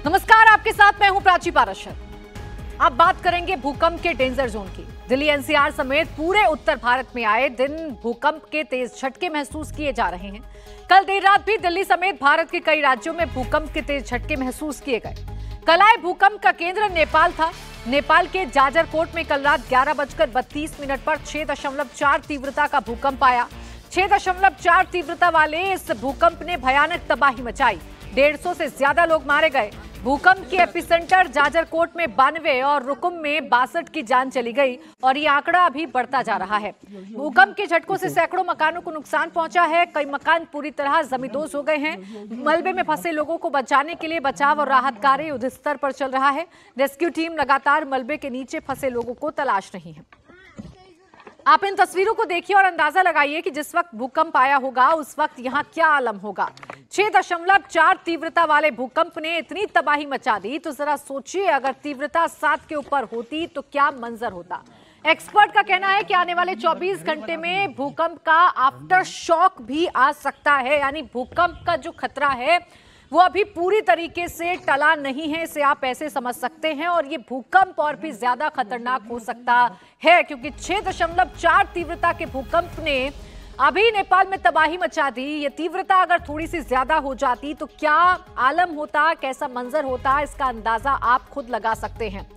नमस्कार, आपके साथ मैं हूं प्राची पाराशर। अब बात करेंगे भूकंप के डेंजर जोन की। दिल्ली एनसीआर समेत पूरे उत्तर भारत में आए दिन भूकंप के तेज झटके महसूस किए जा रहे हैं। कल देर रात भी दिल्ली समेत भारत के कई राज्यों में भूकंप के तेज झटके महसूस किए गए। कल आए भूकंप का केंद्र नेपाल था। नेपाल के जाजरकोट में कल रात 11:32 पर 6.4 तीव्रता का भूकंप आया। 6.4 तीव्रता वाले इस भूकंप ने भयानक तबाही मचाई। 150 से ज्यादा लोग मारे गए। भूकंप के एपिसेंटर जाजरकोट में 92 और रुकुम में 62 की जान चली गई और ये आंकड़ा अभी बढ़ता जा रहा है। भूकंप के झटकों से सैकड़ों मकानों को नुकसान पहुंचा है। कई मकान पूरी तरह जमींदोज हो गए हैं। मलबे में फंसे लोगों को बचाने के लिए बचाव और राहत कार्य युद्ध स्तर पर चल रहा है। रेस्क्यू टीम लगातार मलबे के नीचे फंसे लोगों को तलाश रही है। आप इन तस्वीरों को देखिए और अंदाजा लगाइए कि जिस वक्त भूकंप आया होगा उस वक्त यहाँ क्या आलम होगा। 6.4 तीव्रता वाले भूकंप ने इतनी तबाही मचा दी तो जरा सोचिए अगर तीव्रता 7 के ऊपर होती तो क्या मंजर होता। एक्सपर्ट का कहना है कि आने वाले 24 घंटे में भूकंप का आफ्टर शॉक भी आ सकता है, यानी भूकंप का जो खतरा है वो अभी पूरी तरीके से टला नहीं है, इसे आप ऐसे समझ सकते हैं। और ये भूकंप और भी ज्यादा खतरनाक हो सकता है क्योंकि 6.4 तीव्रता के भूकंप ने अभी नेपाल में तबाही मचा दी। ये तीव्रता अगर थोड़ी सी ज्यादा हो जाती तो क्या आलम होता, कैसा मंजर होता, इसका अंदाजा आप खुद लगा सकते हैं।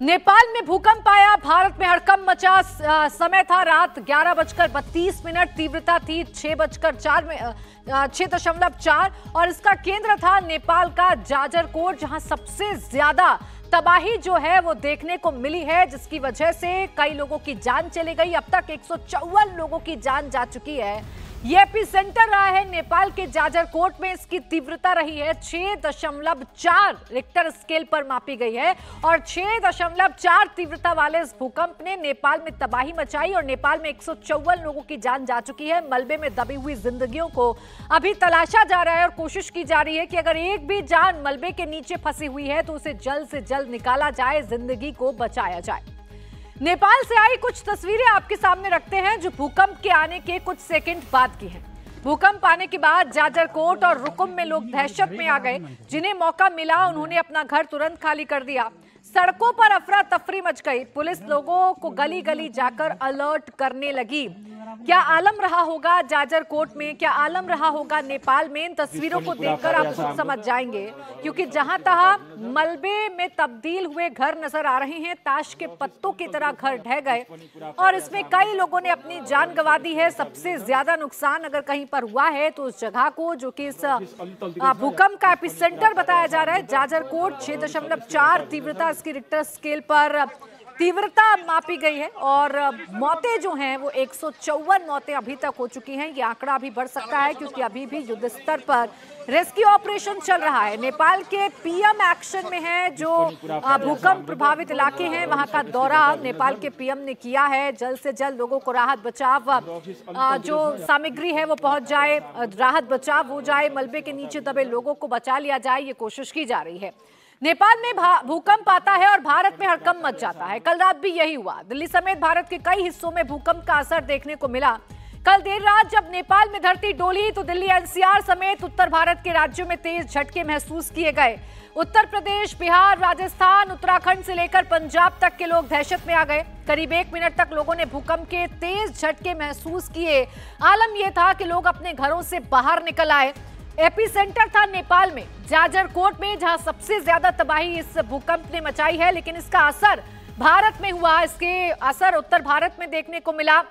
नेपाल में भूकंप आया, भारत में हड़कंप मचा। समय था रात 11:32, तीव्रता थी 6.4 और इसका केंद्र था नेपाल का जाजरकोट, जहां सबसे ज्यादा तबाही जो है वो देखने को मिली है, जिसकी वजह से कई लोगों की जान चली गई। अब तक 154 लोगों की जान जा चुकी है। ये एपिसेंटर रहा है नेपाल के जाजरकोट में। इसकी तीव्रता रही है 6.4 रिक्टर स्केल पर मापी गई है और 6.4 तीव्रता वाले इस भूकंप ने नेपाल में तबाही मचाई और नेपाल में 154 लोगों की जान जा चुकी है। मलबे में दबी हुई जिंदगियों को अभी तलाशा जा रहा है और कोशिश की जा रही है कि अगर एक भी जान मलबे के नीचे फंसी हुई है तो उसे जल्द से जल्द निकाला जाए, जिंदगी को बचाया जाए। नेपाल से आई कुछ तस्वीरें आपके सामने रखते हैं जो भूकंप के आने के कुछ सेकंड बाद की हैं। भूकंप आने के बाद जाजरकोट और रुकुम में लोग दहशत में आ गए। जिन्हें मौका मिला उन्होंने अपना घर तुरंत खाली कर दिया। सड़कों पर अफरा तफरी मच गई। पुलिस लोगों को गली गली जाकर अलर्ट करने लगी। क्या आलम रहा होगा जाजरकोट में, क्या आलम रहा होगा नेपाल में, इन तस्वीरों को देखकर आप खुद समझ जाएंगे क्योंकि जहां तहां मलबे में तब्दील हुए घर नजर आ रहे हैं। ताश के पत्तों की तरह घर ढह गए और इसमें कई लोगों ने अपनी जान गंवा दी है। सबसे ज्यादा नुकसान अगर कहीं पर हुआ है तो उस जगह को, जो कि इस भूकंप का एपिसेंटर बताया जा रहा है, जाजरकोट, 6.4 तीव्रता इसकी रिक्टर स्केल पर तीव्रता मापी गई है और मौतें जो हैं वो 154 मौतें अभी तक हो चुकी हैं। ये आंकड़ा अभी बढ़ सकता है क्योंकि अभी भी युद्ध स्तर पर रेस्क्यू ऑपरेशन चल रहा है। नेपाल के पीएम एक्शन में है। जो भूकंप प्रभावित इलाके हैं वहां का दौरा नेपाल के पीएम ने किया है। जल्द से जल्द लोगों को राहत बचाव जो सामग्री है वो पहुंच जाए, राहत बचाव हो जाए, मलबे के नीचे दबे लोगों को बचा लिया जाए, ये कोशिश की जा रही है। नेपाल में भूकंप आता है और भारत में हड़कंप मच जाता है। कल रात भी यही हुआ। दिल्ली समेत भारत के कई हिस्सों में भूकंप का असर देखने को मिला। कल देर रात जब नेपाल में धरती डोली तो दिल्ली एनसीआर समेत उत्तर भारत के राज्यों में तेज झटके महसूस किए गए। उत्तर प्रदेश, बिहार, राजस्थान, उत्तराखंड से लेकर पंजाब तक के लोग दहशत में आ गए। करीब 1 मिनट तक लोगों ने भूकंप के तेज झटके महसूस किए। आलम यह था कि लोग अपने घरों से बाहर निकल आए। एपिसेंटर था नेपाल में जाजरकोट में, जहां सबसे ज्यादा तबाही इस भूकंप ने मचाई है, लेकिन इसका असर भारत में हुआ। इसके असर उत्तर भारत में देखने को मिला।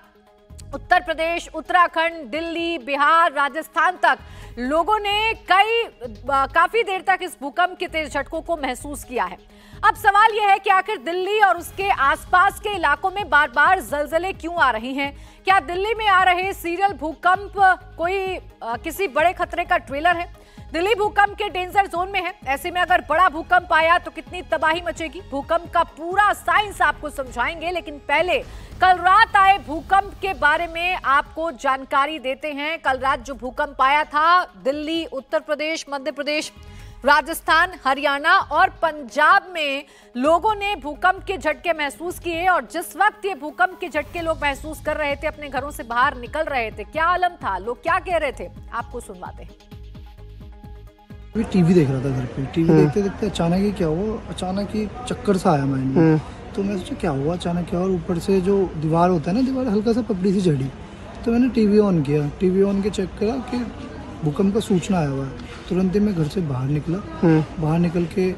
उत्तर प्रदेश, उत्तराखंड, दिल्ली, बिहार, राजस्थान तक लोगों ने काफी देर तक इस भूकंप के तेज झटकों को महसूस किया है। अब सवाल यह है कि आखिर दिल्ली और उसके आसपास के इलाकों में बार बार जलजले क्यों आ रहे हैं? क्या दिल्ली में आ रहे सीरियल भूकंप कोई किसी बड़े खतरे का ट्रेलर है? दिल्ली भूकंप के डेंजर जोन में है। ऐसे में अगर बड़ा भूकंप आया तो कितनी तबाही मचेगी, भूकंप का पूरा साइंस आपको समझाएंगे। लेकिन पहले कल रात आए भूकंप के बारे में आपको जानकारी देते हैं। कल रात जो भूकंप आया था, दिल्ली, उत्तर प्रदेश, मध्य प्रदेश, राजस्थान, हरियाणा और पंजाब में लोगों ने भूकंप के झटके महसूस किए। और जिस वक्त ये भूकंप के झटके लोग महसूस कर रहे थे, अपने घरों से बाहर निकल रहे थे, क्या आलम था, लोग क्या कह रहे थे, आपको सुनवाते हैं। अभी टीवी देख रहा था घर पे। टीवी देखते देखते अचानक ही क्या हुआ, अचानक ही चक्कर सा आया माइंड में। तो मैं सोचा क्या हुआ अचानक, क्या। और ऊपर से जो दीवार होता है ना, दीवार हल्का सा पपड़ी सी चढ़ी। तो मैंने टीवी ऑन किया, टीवी ऑन के चेक करा कि भूकंप का सूचना आया हुआ है। तुरंत ही मैं घर से बाहर निकला। बाहर निकल के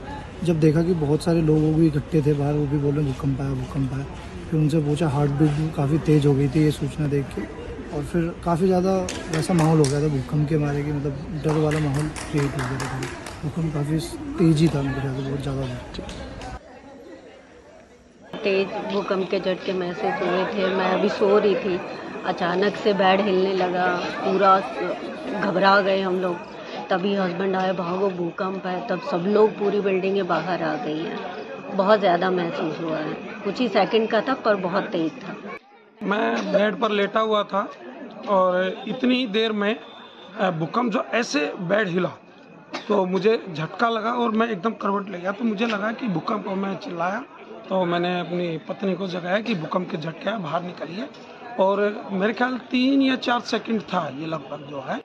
जब देखा कि बहुत सारे लोग भी इकट्ठे थे बाहर, वो भी बोल रहे भूकंप आया भूकंप आया। फिर उनसे पूछा, हार्ट बीट भी काफ़ी तेज़ हो गई थी ये सूचना देख के। और फिर काफ़ी ज़्यादा वैसा माहौल हो गया था भूकंप के मारे, कि मतलब डर वाला माहौल क्रिएट हो गया था। भूकंप काफ़ी तेज़ी था, मेरे ख्याल से बहुत ज़्यादा तेज भूकंप के झटके महसूस हुए थे। मैं अभी सो रही थी, अचानक से बेड हिलने लगा, पूरा घबरा गए हम लोग। तभी हस्बैंड आए, भागो भूकंप है। तब सब लोग पूरी बिल्डिंगें बाहर आ गई हैं। बहुत ज़्यादा महसूस हुआ है, कुछ ही सेकंड का था पर बहुत तेज था। मैं बेड पर लेटा हुआ था और इतनी देर में भूकंप जो ऐसे बेड हिला तो मुझे झटका लगा और मैं एकदम करवट ले गया। तो मुझे लगा कि भूकंप, और मैं चिल्लाया। तो मैंने अपनी पत्नी को जगाया कि भूकंप के झटके है, बाहर निकलिए। और मेरे ख्याल 3 या 4 सेकंड था ये लगभग जो है।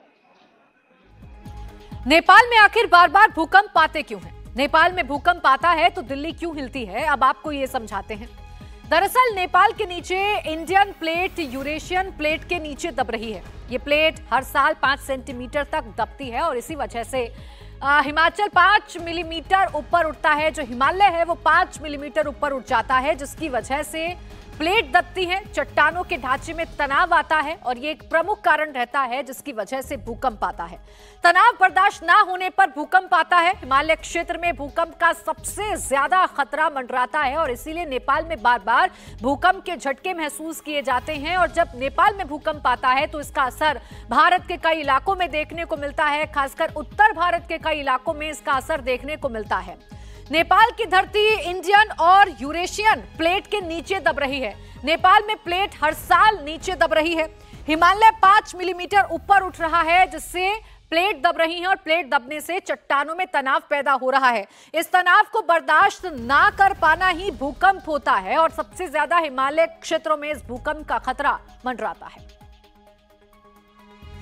नेपाल में आखिर बार बार भूकंप आते क्यों हैं? नेपाल में भूकंप आता है तो दिल्ली क्यों हिलती है? अब आपको ये समझाते हैं। दरअसल नेपाल के नीचे इंडियन प्लेट यूरेशियन प्लेट के नीचे दब रही है। ये प्लेट हर साल 5 सेंटीमीटर तक दबती है और इसी वजह से हिमाचल 5 मिलीमीटर ऊपर उठता है। जो हिमालय है वो 5 मिलीमीटर ऊपर उठ जाता है, जिसकी वजह से प्लेट दबती है, चट्टानों के ढांचे में तनाव आता है और ये एक प्रमुख कारण रहता है जिसकी वजह से भूकंप आता है। तनाव बर्दाश्त ना होने पर भूकंप आता है। हिमालय क्षेत्र में भूकंप का सबसे ज्यादा खतरा मंडराता है और इसीलिए नेपाल में बार बार भूकंप के झटके महसूस किए जाते हैं। और जब नेपाल में भूकंप आता है तो इसका असर भारत के कई इलाकों में देखने को मिलता है, खासकर उत्तर भारत के कई इलाकों में इसका असर देखने को मिलता है। नेपाल की धरती इंडियन और यूरेशियन प्लेट के नीचे दब रही है। नेपाल में प्लेट हर साल नीचे दब रही है। हिमालय 5 मिलीमीटर ऊपर उठ रहा है, जिससे प्लेट दब रही है और प्लेट दबने से चट्टानों में तनाव पैदा हो रहा है। इस तनाव को बर्दाश्त ना कर पाना ही भूकंप होता है और सबसे ज्यादा हिमालय क्षेत्रों में इस भूकंप का खतरा मंडराता है।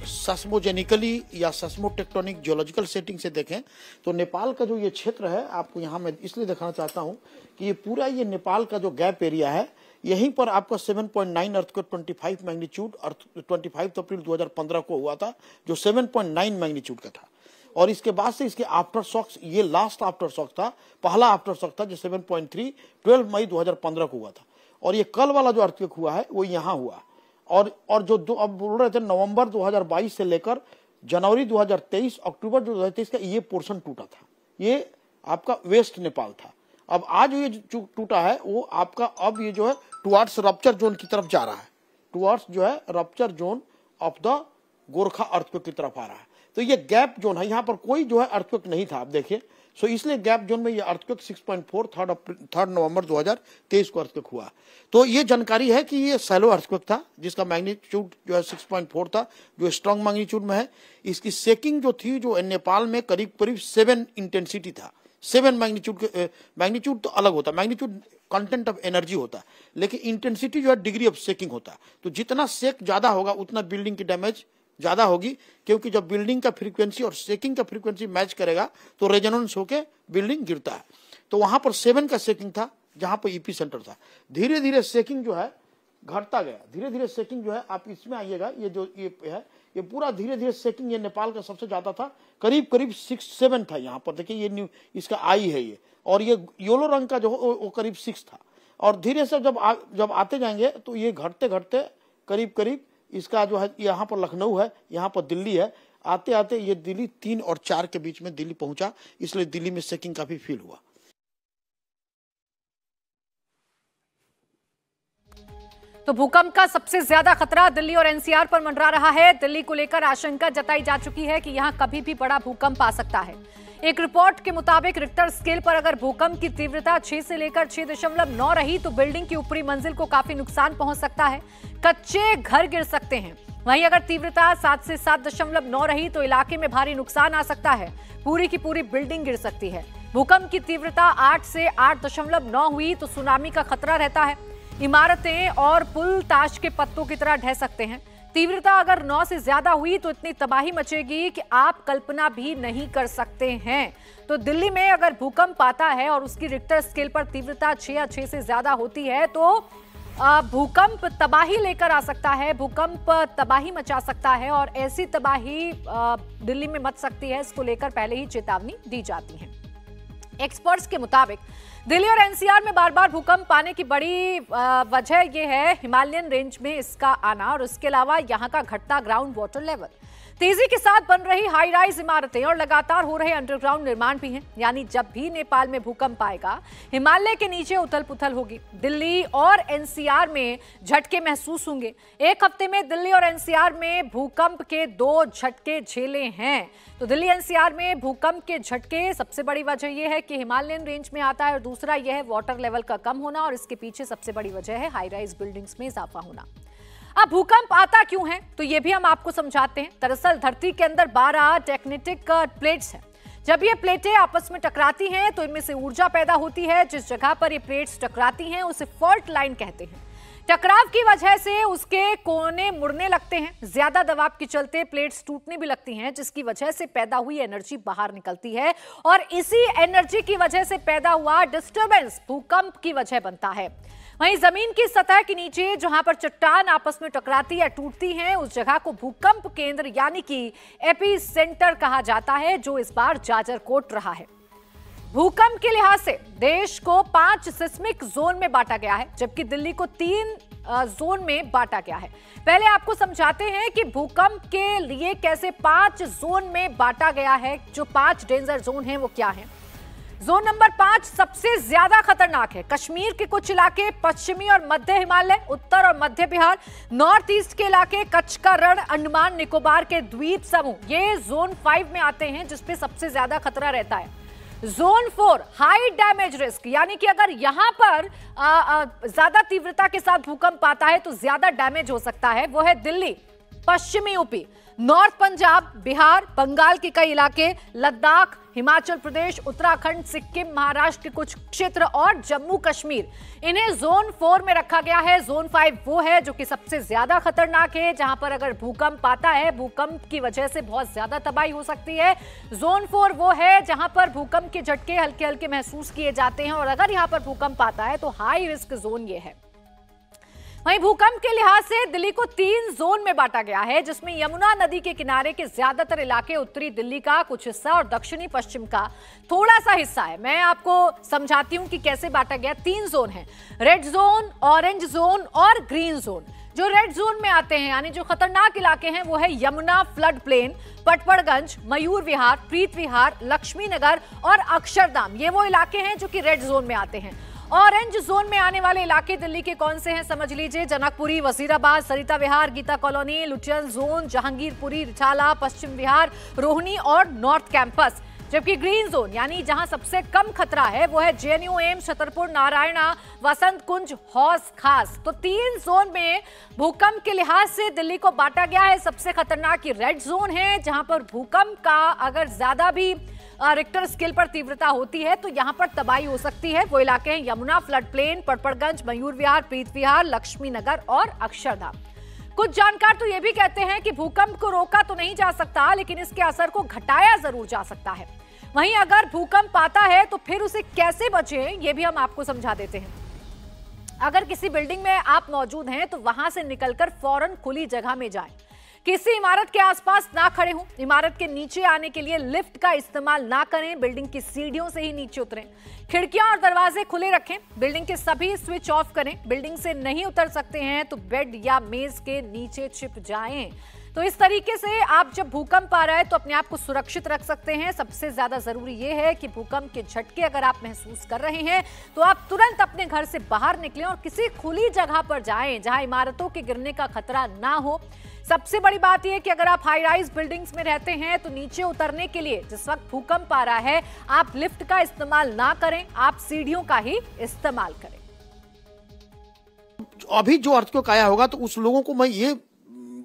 सेस्मोजेनिकली या सेस्मोटेक्टोनिक जियोलॉजिकल सेटिंग से देखें तो नेपाल का जो ये क्षेत्र है, आपको यहाँ मैं इसलिए दिखाना चाहता हूँ कि ये पूरा ये नेपाल का जो गैप एरिया है, यहीं पर आपका 7.9 अर्थक्वेक 25 मैग्नीट्यूड 25 अप्रैल 2015 को हुआ था, जो 7.9 मैग्नीट्यूड का था। और इसके बाद से इसके आफ्टर शॉक्स, ये लास्ट आफ्टर शॉक था, पहला आफ्टर शॉक था जो 7.3 12 मई 2015 को हुआ था। और ये कल वाला जो अर्थक्वेक हुआ है वो यहाँ हुआ। और जो अब बोल रहे थे नवंबर 2022 से लेकर जनवरी 2023 अक्टूबर 2023 का ये पोर्शन टूटा था, ये आपका वेस्ट नेपाल था। अब आज ये जो टूटा है वो आपका अब ये जो है टुवार्ड्स रप्चर जोन की तरफ जा रहा है, टुवार्ड्स जो है rupture zone of the Gorkha earthquake की तरफ आ रहा है। तो ये गैप जोन है, यहाँ पर कोई जो है अर्थक्वेक नहीं था, आप देखिए। सो इसलिए गैप जोन में ये अर्थक्वेक 6.4 3 नवंबर 2023 को अर्थक्वेक हुआ। तो ये जानकारी है कि ये सैलो अर्थक्वेक था, जिसका मैग्नीट्यूड जो है 6.4 था, जो स्ट्रॉन्ग मैग्नीट्यूड में है। इसकी शेकिंग जो थी, जो नेपाल में करीब करीब 7 इंटेंसिटी था। 7 मैग्नीट्यूड तो अलग होता है, मैग्नीट्यूड कंटेंट ऑफ एनर्जी होता है, लेकिन इंटेंसिटी जो है डिग्री ऑफ शेकिंग होता है। तो जितना शेक ज्यादा होगा उतना बिल्डिंग की डैमेज ज्यादा होगी, क्योंकि जब बिल्डिंग का फ्रीक्वेंसी और शेकिंग का फ्रीक्वेंसी मैच करेगा तो रेजोनेंस होके बिल्डिंग गिरता है। तो वहां पर 7 का शेकिंग था, जहां पर ईपी सेंटर था। धीरे धीरे शेकिंग जो है घटता गया, धीरे धीरे शेकिंग जो है, आप इसमें आइएगा, ये जो ये है, ये पूरा धीरे धीरे शेकिंग ये नेपाल का सबसे ज्यादा था, करीब करीब 6-7 था। यहाँ पर देखिए ये न्यू इसका आई है ये, और ये येलो रंग का जो वो करीब 6 था। और धीरे से जब आते जाएंगे तो ये घटते घटते करीब करीब इसका जो है, यहाँ पर लखनऊ है, यहाँ पर दिल्ली है, आते आते ये दिल्ली 3 और 4 के बीच में दिल्ली पहुंचा, इसलिए दिल्ली में शेकिंग काफी फील हुआ। तो भूकंप का सबसे ज्यादा खतरा दिल्ली और एनसीआर पर मंडरा रहा है। दिल्ली को लेकर आशंका जताई जा चुकी है कि यहां कभी भी बड़ा भूकंप आ सकता है। एक रिपोर्ट के मुताबिक रिक्टर स्केल पर अगर भूकंप की तीव्रता 6 से लेकर 6.9 रही तो बिल्डिंग की ऊपरी मंजिल को काफी नुकसान पहुंच सकता है, कच्चे घर गिर सकते हैं। वहीं अगर तीव्रता 7 से 7.9 रही तो इलाके में भारी नुकसान आ सकता है, पूरी की पूरी बिल्डिंग गिर सकती है। भूकंप की तीव्रता 8 से 8.9 हुई तो सुनामी का खतरा रहता है। इमारतें और पुल ताश के पत्तों की तरह ढह सकते हैं। तीव्रता अगर 9 से ज्यादा हुई तो इतनी तबाही मचेगी कि आप कल्पना भी नहीं कर सकते हैं। तो दिल्ली में अगर भूकंप आता है और उसकी रिक्टर स्केल पर तीव्रता 6 या 6 से ज्यादा होती है तो भूकंप तबाही लेकर आ सकता है, भूकंप तबाही मचा सकता है और ऐसी तबाही दिल्ली में मच सकती है, इसको लेकर पहले ही चेतावनी दी जाती है। एक्सपर्ट्स के मुताबिक दिल्ली और एनसीआर में बार बार भूकंप आने की बड़ी वजह यह है हिमालयन रेंज में इसका आना और इसके अलावा यहां का घटता ग्राउंड वाटर लेवल, तेजी के साथ बन रही हाई राइज इमारतें और लगातार हो रहे अंडरग्राउंड निर्माण भी हैं। यानी जब भी नेपाल में भूकंप आएगा हिमालय के नीचे उथल पुथल होगी। दिल्ली और एनसीआर में झटके महसूस होंगे। एक हफ्ते में दिल्ली और एनसीआर में भूकंप के 2 झटके झेले हैं। तो दिल्ली एनसीआर में भूकंप के झटके, सबसे बड़ी वजह यह है कि हिमालयन रेंज में आता है और दूसरा यह है वाटर लेवल का कम होना और इसके पीछे सबसे बड़ी वजह है हाई राइज बिल्डिंग्स में इजाफा होना। अब भूकंप आता क्यों है तो ये भी हम आपको समझाते हैं। दरअसल धरती के अंदर 12 टेक्टोनिक प्लेट्स हैं। जब ये प्लेटें आपस में टकराती हैं तो इनमें से ऊर्जा पैदा होती है। जिस जगह पर ये प्लेट्स टकराती हैं उसे फॉल्ट लाइन कहते हैं। टकराव की वजह से उसके कोने मुड़ने लगते हैं। ज्यादा दबाव के चलते प्लेट्स टूटने भी लगती हैं, जिसकी वजह से पैदा हुई एनर्जी बाहर निकलती है और इसी एनर्जी की वजह से पैदा हुआ डिस्टर्बेंस भूकंप की वजह बनता है। वहीं जमीन की सतह के नीचे जहां पर चट्टान आपस में टकराती या टूटती हैं उस जगह को भूकंप केंद्र यानी कि एपी सेंटर कहा जाता है, जो इस बार जाजरकोट रहा है। भूकंप के लिहाज से देश को 5 सिस्मिक जोन में बांटा गया है, जबकि दिल्ली को 3 जोन में बांटा गया है। पहले आपको समझाते हैं कि भूकंप के लिए कैसे 5 जोन में बांटा गया है। जो 5 डेंजर जोन हैं वो क्या हैं। जोन नंबर 5 सबसे ज्यादा खतरनाक है। कश्मीर के कुछ इलाके, पश्चिमी और मध्य हिमालय, उत्तर और मध्य बिहार, नॉर्थ ईस्ट के इलाके, कच्छ का रण, अंडमान निकोबार के द्वीप समूह, ये जोन 5 में आते हैं, जिसपे सबसे ज्यादा खतरा रहता है। जोन 4 हाई डैमेज रिस्क, यानी कि अगर यहां पर ज्यादा तीव्रता के साथ भूकंप आता है तो ज्यादा डैमेज हो सकता है। वो है दिल्ली, पश्चिमी यूपी, नॉर्थ पंजाब, बिहार, बंगाल के कई इलाके, लद्दाख, हिमाचल प्रदेश, उत्तराखंड, सिक्किम, महाराष्ट्र के कुछ क्षेत्र और जम्मू कश्मीर। इन्हें जोन 4 में रखा गया है। जोन 5 वो है जो कि सबसे ज्यादा खतरनाक है, जहां पर अगर भूकंप आता है भूकंप की वजह से बहुत ज्यादा तबाही हो सकती है। जोन 4 वो है जहां पर भूकंप के झटके हल्के हल्के महसूस किए जाते हैं और अगर यहां पर भूकंप आता है तो हाई रिस्क जोन ये है। वहीं भूकंप के लिहाज से दिल्ली को 3 जोन में बांटा गया है, जिसमें यमुना नदी के किनारे के ज्यादातर इलाके, उत्तरी दिल्ली का कुछ हिस्सा और दक्षिणी पश्चिम का थोड़ा सा हिस्सा है। मैं आपको समझाती हूं कि कैसे बांटा गया। 3 जोन है, रेड जोन, ऑरेंज जोन और ग्रीन जोन। जो रेड जोन में आते हैं यानी जो खतरनाक इलाके हैं वो है यमुना फ्लड प्लेन, पटपड़गंज, मयूर विहार, प्रीत विहार, लक्ष्मी नगर और अक्षरधाम। ये वो इलाके हैं जो कि रेड जोन में आते हैं। ऑरेंज जोन में आने वाले इलाके दिल्ली के कौन से हैं समझ लीजिए। Janakpuri, Wazirabad, Sarita Vihar, Geeta colony, Lutyens zone, Jahangirpuri, Rithala, Paschim Vihar, Rohini और नॉर्थ कैंपस। जबकि ग्रीन जोन यानी जहां सबसे कम खतरा है वो है जेएनयू, एम्स, छतरपुर, नारायणा, वसंत कुंज, हौस खास। तो 3 जोन में भूकंप के लिहाज से दिल्ली को बांटा गया है। सबसे खतरनाक ये रेड जोन है, जहां पर भूकंप का अगर ज्यादा भी रिक्टर स्केल पर तीव्रता होती है तो यहां पर तबाही हो सकती है। वो इलाके हैं यमुना फ्लड प्लेन, पटपड़गंज, मयूर विहार, प्रीत विहार, लक्ष्मी नगर और अक्षरधाम। कुछ जानकार तो ये भी कहते हैं कि भूकंप को रोका तो नहीं जा सकता, लेकिन इसके असर को घटाया जरूर जा सकता है। वहीं अगर भूकंप आता है तो फिर उसे कैसे बचें, ये भी हम आपको समझा देते हैं। अगर किसी बिल्डिंग में आप मौजूद हैं तो वहां से निकलकर फौरन खुली जगह में जाएं। किसी इमारत के आसपास ना खड़े हों। इमारत के नीचे आने के लिए लिफ्ट का इस्तेमाल ना करें। बिल्डिंग की सीढ़ियों से ही नीचे उतरें। खिड़कियां और दरवाजे खुले रखें। बिल्डिंग के सभी स्विच ऑफ करें। बिल्डिंग से नहीं उतर सकते हैं तो बेड या मेज के नीचे छिप जाएं। तो इस तरीके से आप जब भूकंप आ रहा है तो अपने आप को सुरक्षित रख सकते हैं। सबसे ज्यादा जरूरी यह है कि भूकंप के झटके अगर आप महसूस कर रहे हैं तो आप तुरंत अपने घर से बाहर निकलें और किसी खुली जगह पर जाएं जहां इमारतों के गिरने का खतरा ना हो। सबसे बड़ी बात यह है कि अगर आप हाई राइज बिल्डिंग्स में रहते हैं तो नीचे उतरने के लिए जिस वक्त भूकंप आ रहा है आप लिफ्ट का इस्तेमाल ना करें, आप सीढ़ियों का ही इस्तेमाल करें। अभी जो अर्थक्वेक आया होगा तो उस लोगों को मैं ये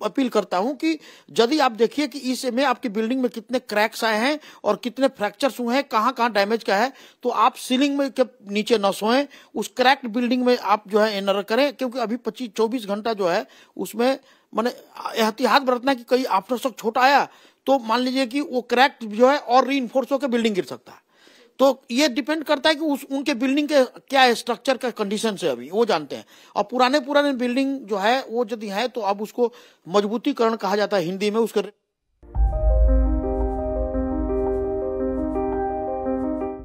अपील करता हूं कि यदि आप देखिए कि इस में आपकी बिल्डिंग में कितने क्रैक्स आए हैं और कितने फ्रैक्चर्स हुए हैं, कहां डैमेज का है, तो आप सीलिंग में के नीचे न सोएं। उस क्रैक्ड बिल्डिंग में आप जो है न करें, क्योंकि अभी 25-24 घंटा जो है उसमें माने एहतियात बरतना कि कहीं आफ्टर शॉक छोटा आया तो मान लीजिए कि वो क्रैक जो है और रीइंफोर्स होकर बिल्डिंग गिर सकता है। तो ये डिपेंड करता है कि उनके बिल्डिंग के क्या स्ट्रक्चर का कंडीशन है अभी वो जानते हैं। और पुराने बिल्डिंग जो है वो यदि है तो अब उसको मजबूतीकरण कहा जाता है हिंदी में, उसके